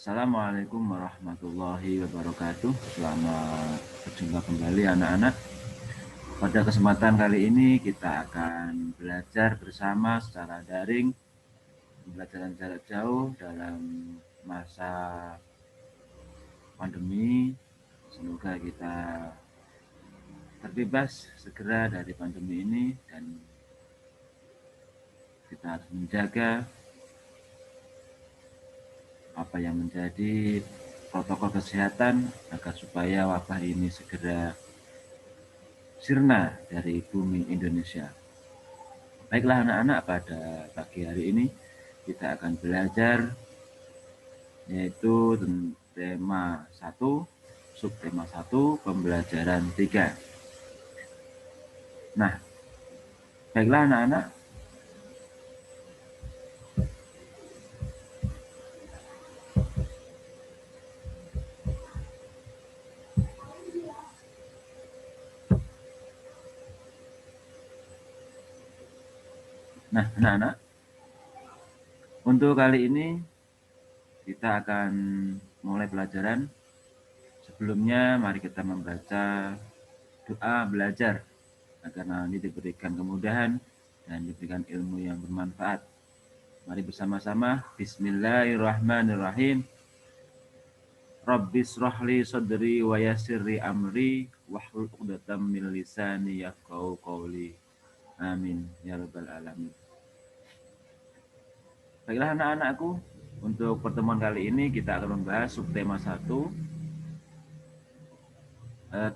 Assalamualaikum warahmatullahi wabarakatuh. Selamat berjumpa kembali anak-anak. Pada kesempatan kali ini kita akan belajar bersama secara daring, pembelajaran jarak jauh dalam masa pandemi. Semoga kita terbebas segera dari pandemi ini dan kita harus menjaga apa yang menjadi protokol kesehatan agar supaya wabah ini segera sirna dari bumi Indonesia. Baiklah anak-anak, pada pagi hari ini kita akan belajar yaitu tema 1, subtema 1, pembelajaran 3. Nah, baiklah anak-anak, anak-anak, untuk kali ini kita akan mulai pelajaran. Sebelumnya mari kita membaca doa belajar agar nanti diberikan kemudahan dan diberikan ilmu yang bermanfaat. Mari bersama-sama. Bismillahirrahmanirrahim. Rabbis rohli sodri wa yassirli amri wahlul 'uqdatam min lisani yafqahu qawli. Amin ya rabbal alamin. Baiklah anak-anakku, untuk pertemuan kali ini kita akan membahas subtema 1.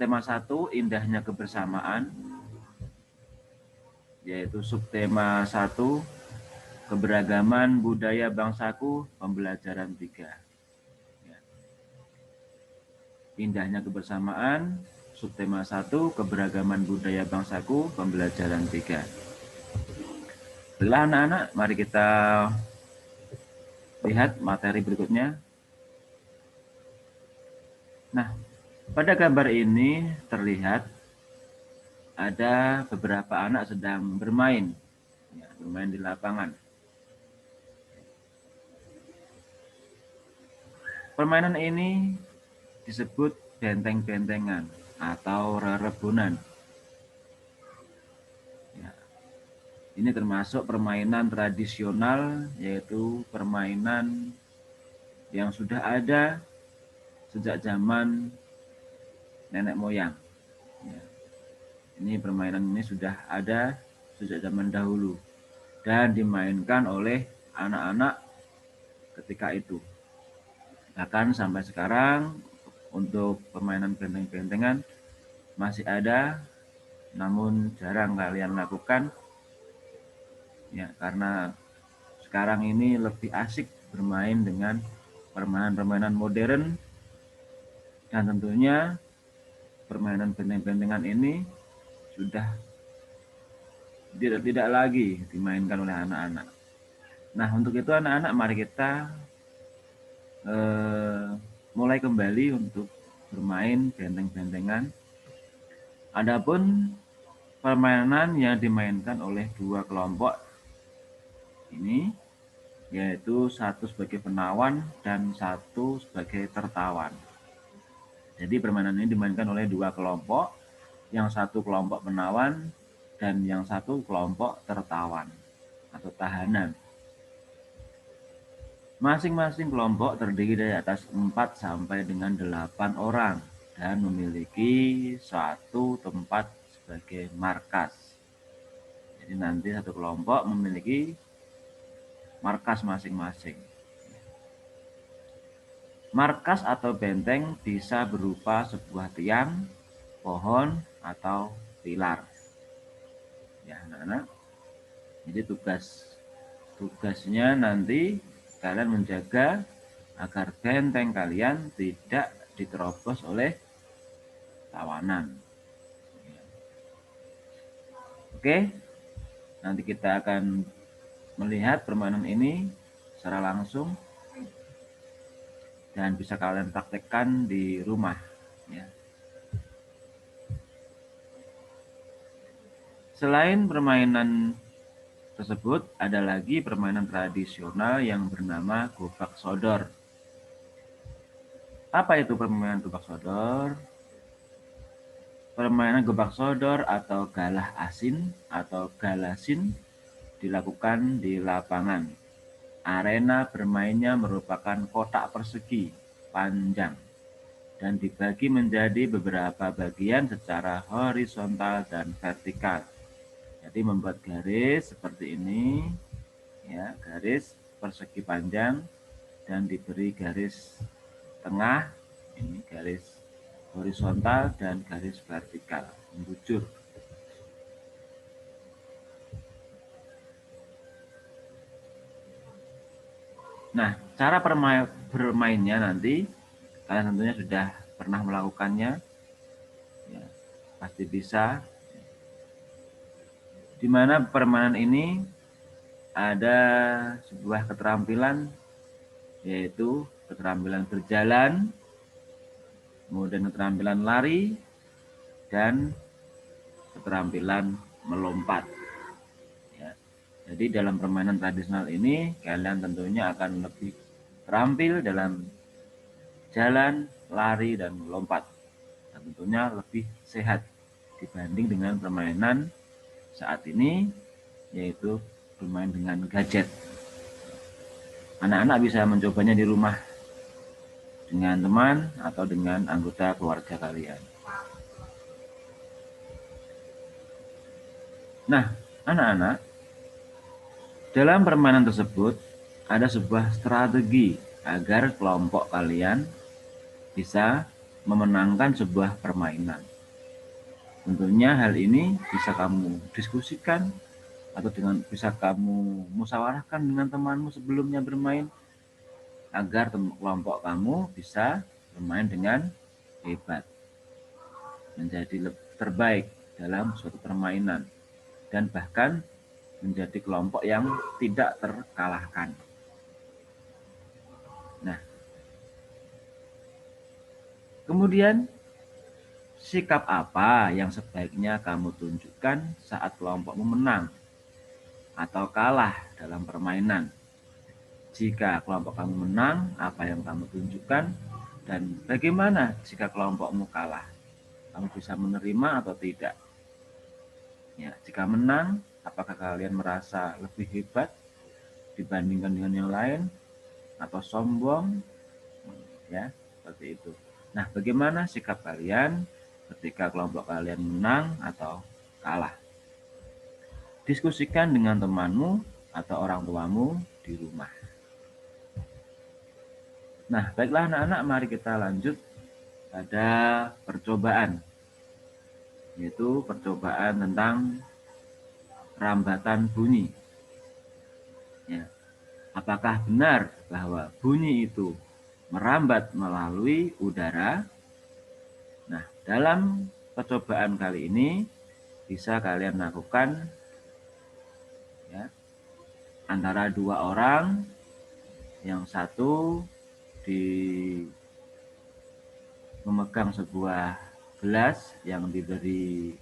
Tema 1, indahnya kebersamaan, yaitu subtema 1, keberagaman budaya bangsaku, pembelajaran 3. Indahnya kebersamaan, subtema 1, keberagaman budaya bangsaku, pembelajaran 3. Baiklah anak-anak, mari kita lihat materi berikutnya. Nah, pada gambar ini terlihat ada beberapa anak sedang bermain di lapangan. Permainan ini disebut benteng-bentengan atau rerebunan. Ini termasuk permainan tradisional, yaitu permainan yang sudah ada sejak zaman nenek moyang. Ini permainan ini sudah ada sejak zaman dahulu dan dimainkan oleh anak-anak ketika itu. Bahkan sampai sekarang untuk permainan benteng-bentengan masih ada, namun jarang kalian lakukan. Ya, karena sekarang ini lebih asik bermain dengan permainan-permainan modern, dan tentunya permainan benteng-bentengan ini sudah tidak lagi dimainkan oleh anak-anak. Nah, untuk itu anak-anak, mari kita mulai kembali untuk bermain benteng-bentengan. Adapun permainan yang dimainkan oleh dua kelompok ini, yaitu satu sebagai penawan dan satu sebagai tertawan. Jadi permainan ini dimainkan oleh dua kelompok, yang satu kelompok penawan dan yang satu kelompok tertawan atau tahanan. Masing-masing kelompok terdiri dari atas 4 sampai dengan 8 orang dan memiliki satu tempat sebagai markas. Jadi nanti satu kelompok memiliki markas masing-masing. Markas atau benteng bisa berupa sebuah tiang, pohon, atau pilar. Ya, anak-anak. Jadi tugasnya nanti kalian menjaga agar benteng kalian tidak diterobos oleh tawanan. Oke, nanti kita akan melihat permainan ini secara langsung dan bisa kalian praktekkan di rumah. Ya. Selain permainan tersebut, ada lagi permainan tradisional yang bernama gobak sodor. Apa itu permainan gebak sodor? Permainan gebak sodor atau galah asin atau galasin dilakukan di lapangan. Arena bermainnya merupakan kotak persegi panjang dan dibagi menjadi beberapa bagian secara horizontal dan vertikal. Jadi membuat garis seperti ini, ya, garis persegi panjang dan diberi garis tengah, ini garis horizontal dan garis vertikal, membujur. Nah, cara bermainnya nanti kalian tentunya sudah pernah melakukannya, ya, pasti bisa. Di mana permainan ini ada sebuah keterampilan, yaitu keterampilan berjalan, kemudian keterampilan lari, dan keterampilan melompat. Ya. Jadi dalam permainan tradisional ini kalian tentunya akan lebih terampil dalam jalan, lari, dan melompat. Dan tentunya lebih sehat dibanding dengan permainan saat ini, yaitu bermain dengan gadget. Anak-anak bisa mencobanya di rumah dengan teman atau dengan anggota keluarga kalian. Nah, anak-anak, dalam permainan tersebut ada sebuah strategi agar kelompok kalian bisa memenangkan sebuah permainan. Tentunya hal ini bisa kamu diskusikan atau bisa kamu musyawarahkan dengan temanmu sebelumnya bermain agar kelompok kamu bisa bermain dengan hebat, menjadi terbaik dalam suatu permainan, dan bahkan menjadi kelompok yang tidak terkalahkan. Nah, kemudian sikap apa yang sebaiknya kamu tunjukkan saat kelompokmu menang atau kalah dalam permainan? Jika kelompok kamu menang, apa yang kamu tunjukkan? Dan bagaimana jika kelompokmu kalah? Kamu bisa menerima atau tidak? Ya, jika menang, apakah kalian merasa lebih hebat dibandingkan dengan yang lain? Atau sombong? Ya, seperti itu. Nah, bagaimana sikap kalian ketika kelompok kalian menang atau kalah? Diskusikan dengan temanmu atau orang tuamu di rumah. Nah, baiklah anak-anak, mari kita lanjut pada percobaan, yaitu percobaan tentang rambatan bunyi. Ya. Apakah benar bahwa bunyi itu merambat melalui udara? Nah, dalam percobaan kali ini bisa kalian lakukan, ya, antara dua orang, yang satu memegang sebuah gelas yang diberi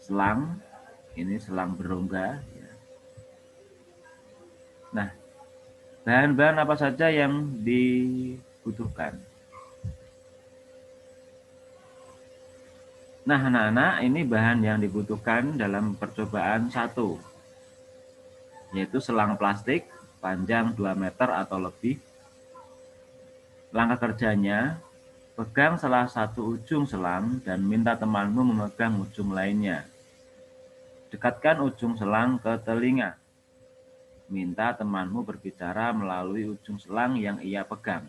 selang, ini selang berongga. Ya. Nah, bahan-bahan apa saja yang dibutuhkan? Nah, anak-anak, ini bahan yang dibutuhkan dalam percobaan 1, yaitu selang plastik panjang 2 meter atau lebih. Langkah kerjanya, pegang salah satu ujung selang dan minta temanmu memegang ujung lainnya. Dekatkan ujung selang ke telinga. Minta temanmu berbicara melalui ujung selang yang ia pegang.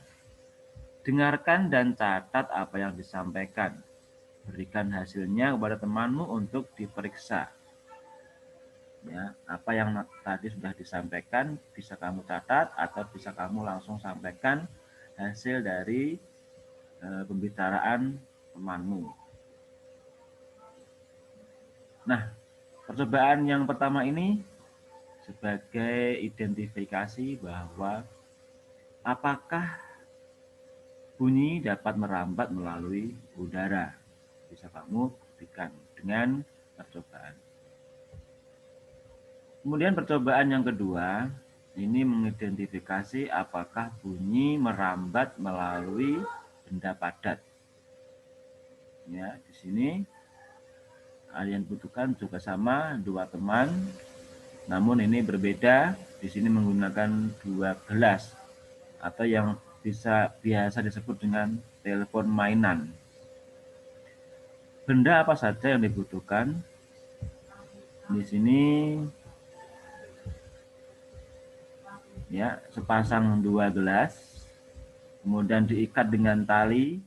Dengarkan dan catat apa yang disampaikan. Berikan hasilnya kepada temanmu untuk diperiksa. Ya, apa yang tadi sudah disampaikan bisa kamu catat atau bisa kamu langsung sampaikan hasil dari pembicaraan temanmu. Nah, percobaan yang pertama ini sebagai identifikasi bahwa apakah bunyi dapat merambat melalui udara. Bisa kamu buktikan dengan percobaan. Kemudian percobaan yang kedua, ini mengidentifikasi apakah bunyi merambat melalui benda padat. Ya, di sini yang dibutuhkan juga sama, 2 teman, namun ini berbeda. Di sini menggunakan 2 gelas atau yang biasa disebut dengan telepon mainan. Benda apa saja yang dibutuhkan? Di sini ya, sepasang 2 gelas, kemudian diikat dengan tali,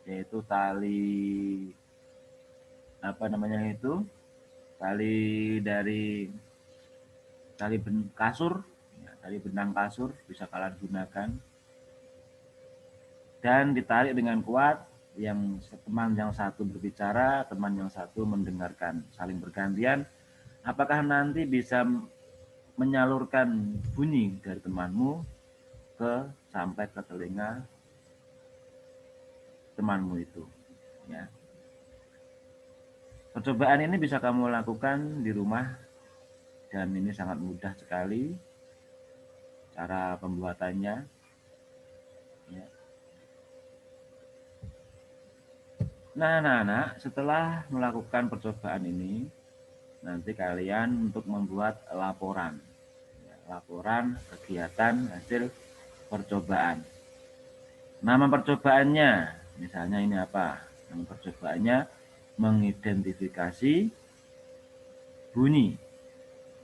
yaitu tali tali dari kasur, ya, tali benang kasur bisa kalian gunakan, dan ditarik dengan kuat. Yang teman yang satu berbicara, teman yang satu mendengarkan, saling bergantian. Apakah nanti bisa menyalurkan bunyi dari temanmu sampai ke telinga temanmu itu, ya. Percobaan ini bisa kamu lakukan di rumah dan ini sangat mudah sekali cara pembuatannya, ya. Nah, anak-anak, setelah melakukan percobaan ini, nanti kalian untuk membuat laporan, ya, laporan kegiatan hasil percobaan. Nama percobaannya, misalnya ini apa? Nama percobaannya mengidentifikasi bunyi.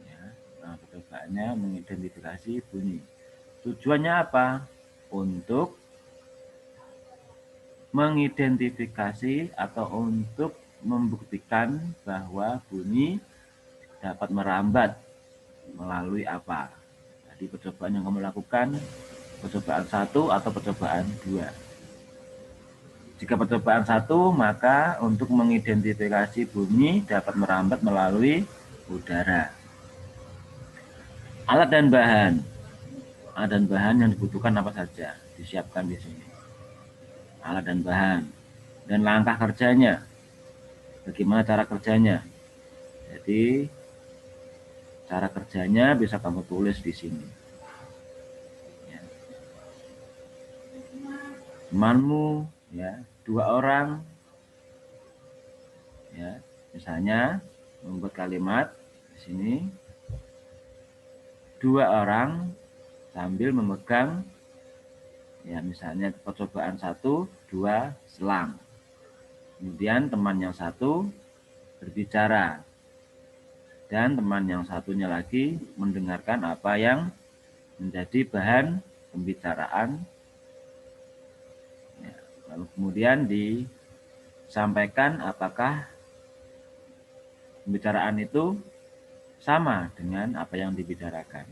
Ya, nama percobaannya mengidentifikasi bunyi. Tujuannya apa? Untuk mengidentifikasi atau untuk membuktikan bahwa bunyi dapat merambat melalui apa. Jadi percobaan yang kamu lakukan, percobaan 1 atau percobaan 2. Jika percobaan 1, maka untuk mengidentifikasi bunyi dapat merambat melalui udara. Alat dan bahan. Alat dan bahan yang dibutuhkan apa saja disiapkan di sini. Alat dan bahan. Dan langkah kerjanya. Bagaimana cara kerjanya? Jadi cara kerjanya bisa kamu tulis di sini. Ya. Temanmu, ya, 2 orang, ya, misalnya membuat kalimat di sini, 2 orang sambil memegang, ya, misalnya percobaan 1, 2 selang. Kemudian teman yang satu berbicara dan teman yang satunya lagi mendengarkan apa yang menjadi bahan pembicaraan, ya, lalu kemudian disampaikan apakah pembicaraan itu sama dengan apa yang dibicarakan.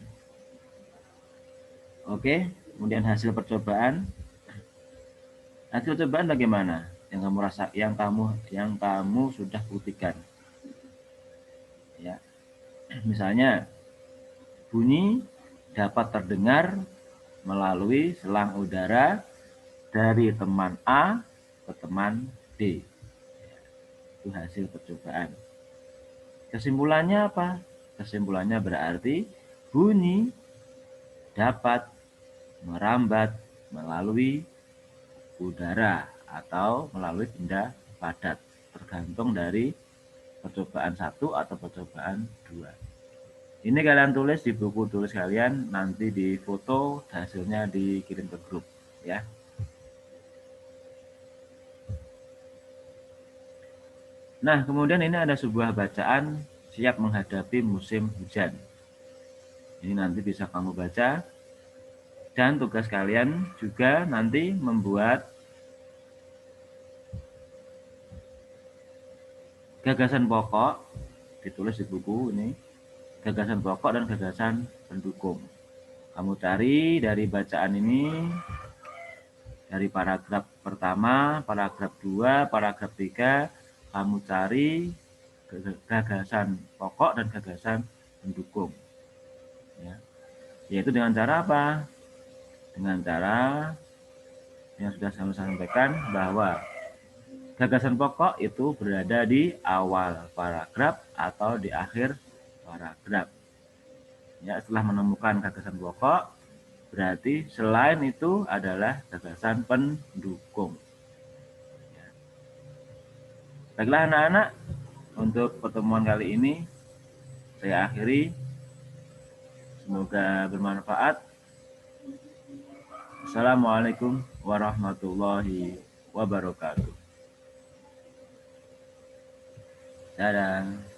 Oke, kemudian hasil percobaan. Hasil percobaan bagaimana? Yang kamu sudah buktikan. Ya. Misalnya bunyi dapat terdengar melalui selang udara dari teman A ke teman D. Itu hasil percobaan. Kesimpulannya apa? Kesimpulannya berarti bunyi dapat merambat melalui udara atau melalui benda padat, tergantung dari percobaan 1 atau percobaan 2. Ini kalian tulis di buku tulis kalian, nanti di foto, hasilnya dikirim ke grup, ya. Nah, kemudian ini ada sebuah bacaan siap menghadapi musim hujan. Ini nanti bisa kamu baca. Dan tugas kalian juga nanti membuat gagasan pokok, ditulis di buku ini, gagasan pokok dan gagasan pendukung. Kamu cari dari bacaan ini, dari paragraf pertama, paragraf 2, paragraf 3, kamu cari gagasan pokok dan gagasan pendukung. Ya. Yaitu dengan cara apa? Dengan cara yang sudah saya sampaikan bahwa gagasan pokok itu berada di awal paragraf atau di akhir paragraf. Ya, setelah menemukan gagasan pokok, Berarti selain itu adalah gagasan pendukung. Baiklah anak-anak, untuk pertemuan kali ini saya akhiri. Semoga bermanfaat. Assalamualaikum warahmatullahi wabarakatuh. Dadah.